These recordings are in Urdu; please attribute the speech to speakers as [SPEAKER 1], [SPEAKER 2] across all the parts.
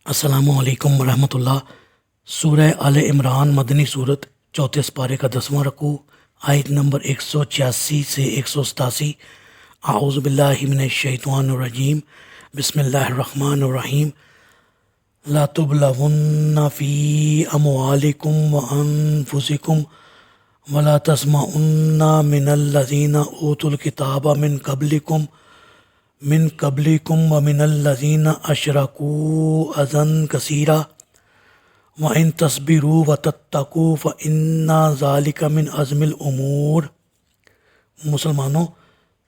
[SPEAKER 1] السلام علیکم ورحمۃ اللہ۔ سورہ آل عمران مدنی صورت، چوتھے پارے کا 10واں رکوع، آیت نمبر 186 سے 187۔ اعوذ باللہ من الشیطان الرجیم، بسم اللہ الرحمن الرحیم۔ لا تبلون فی اموالکم وانفسکم ولا تسمعن من الذین اوتوا الکتاب من قبلکم ومن الذین اشرکوا اذی کثیرا وان تصبروا وتتقوا فان ذلک من عزم الامور۔ مسلمانوں،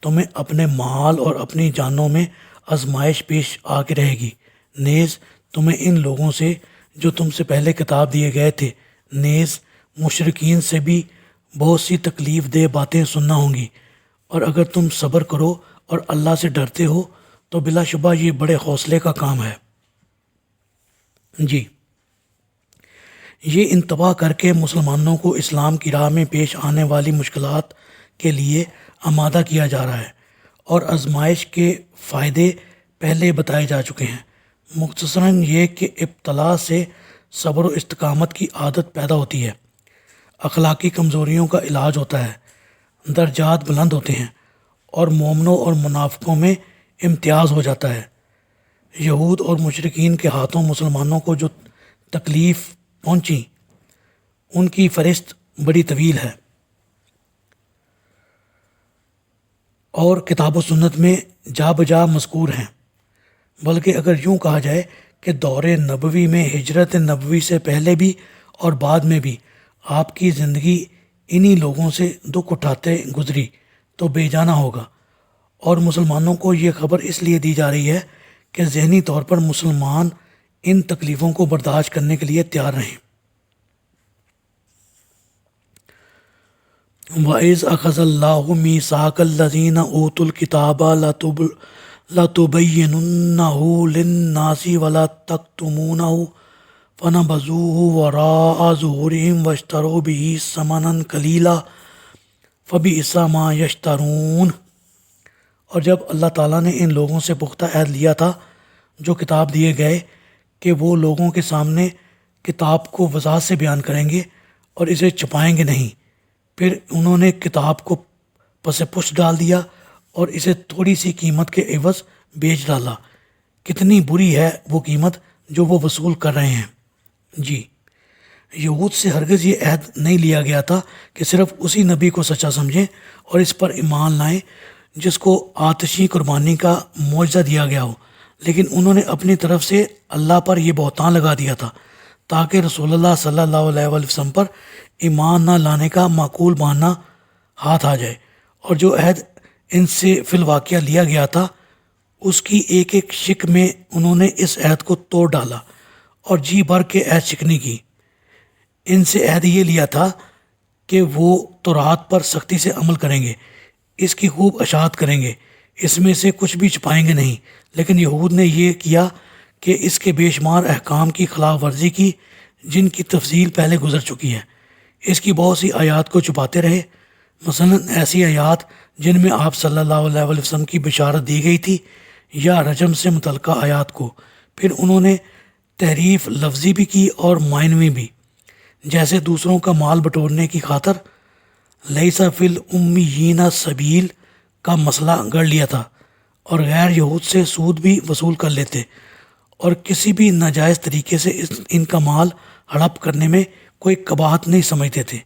[SPEAKER 1] تمہیں اپنے مال اور اپنی جانوں میں آزمائش پیش آ کے رہے گی، نیز تمہیں ان لوگوں سے جو تم سے پہلے کتاب دیے گئے تھے، نیز مشرکین سے بھی بہت سی تکلیف دہ باتیں سننا ہوں گی، اور اگر تم صبر کرو اور اللہ سے ڈرتے ہو تو بلا شبہ یہ بڑے حوصلے کا کام ہے۔ یہ انتباہ کر کے مسلمانوں کو اسلام کی راہ میں پیش آنے والی مشکلات کے لیے آمادہ کیا جا رہا ہے، اور آزمائش کے فائدے پہلے بتائے جا چکے ہیں۔ مختصراً یہ کہ ابتلا سے صبر و استقامت کی عادت پیدا ہوتی ہے، اخلاقی کمزوریوں کا علاج ہوتا ہے، درجات بلند ہوتے ہیں، اور مومنوں اور منافقوں میں امتیاز ہو جاتا ہے۔ یہود اور مشرکین کے ہاتھوں مسلمانوں کو جو تکلیف پہنچی، ان کی فہرست بڑی طویل ہے، اور کتاب و سنت میں جا بجا مذکور ہیں۔ بلکہ اگر یوں کہا جائے کہ دور نبوی میں ہجرت نبوی سے پہلے بھی اور بعد میں بھی آپ کی زندگی انہی لوگوں سے دکھ اٹھاتے گزری تو بے جانا ہوگا، اور مسلمانوں کو یہ خبر اس لیے دی جا رہی ہے کہ ذہنی طور پر مسلمان ان تکلیفوں کو برداشت کرنے کے لیے تیار رہیں۔ وَإِذْ أَخَذَ اللَّهُ مِيثَاقَ الَّذِينَ أُوتُوا الْكِتَابَ لَتُبَيِّنُنَّهُ لِلنَّاسِ وَلَا تَكْتُمُونَهُ فَنَبَذُوهُ وَرَاءَ ظُهُورِهِمْ وَاشْتَرَوْا بِهِ ثَمَنًا قَلِيلًا فَبِئْسَ مَا يَشْتَرُونَ۔ اور جب اللہ تعالیٰ نے ان لوگوں سے پختہ عہد لیا تھا جو کتاب دیے گئے کہ وہ لوگوں کے سامنے کتاب کو وضاحت سے بیان کریں گے اور اسے چھپائیں گے نہیں، پھر انہوں نے کتاب کو پس پش ڈال دیا اور اسے تھوڑی سی قیمت کے عوض بیچ ڈالا۔ کتنی بری ہے وہ قیمت جو وہ وصول کر رہے ہیں۔ یہود سے ہرگز یہ عہد نہیں لیا گیا تھا کہ صرف اسی نبی کو سچا سمجھیں اور اس پر ایمان لائیں جس کو آتشی قربانی کا معجزہ دیا گیا ہو، لیکن انہوں نے اپنی طرف سے اللہ پر یہ بہتان لگا دیا تھا تاکہ رسول اللہ صلی اللہ علیہ وسلم پر ایمان نہ لانے کا معقول بہانہ ہاتھ آ جائے، اور جو عہد ان سے فی الواقعہ لیا گیا تھا اس کی ایک ایک شک میں انہوں نے اس عہد کو توڑ ڈالا اور جی بھر کے عہد شکنی کی۔ ان سے عہد یہ لیا تھا کہ وہ تورات پر سختی سے عمل کریں گے، اس کی خوب اشاعت کریں گے، اس میں سے کچھ بھی چھپائیں گے نہیں، لیکن یہود نے یہ کیا کہ اس کے بے شمار احکام کی خلاف ورزی کی جن کی تفصیل پہلے گزر چکی ہے۔ اس کی بہت سی آیات کو چھپاتے رہے، مثلا ایسی آیات جن میں آپ صلی اللہ علیہ وسلم کی بشارت دی گئی تھی یا رجم سے متعلقہ آیات کو۔ پھر انہوں نے تحریف لفظی بھی کی اور معنوی بھی، جیسے دوسروں کا مال بٹورنے کی خاطر لیس فی الامیین سبیل کا مسئلہ گڑھ لیا تھا، اور غیر یہود سے سود بھی وصول کر لیتے، اور کسی بھی ناجائز طریقے سے ان کا مال ہڑپ کرنے میں کوئی قباحت نہیں سمجھتے تھے۔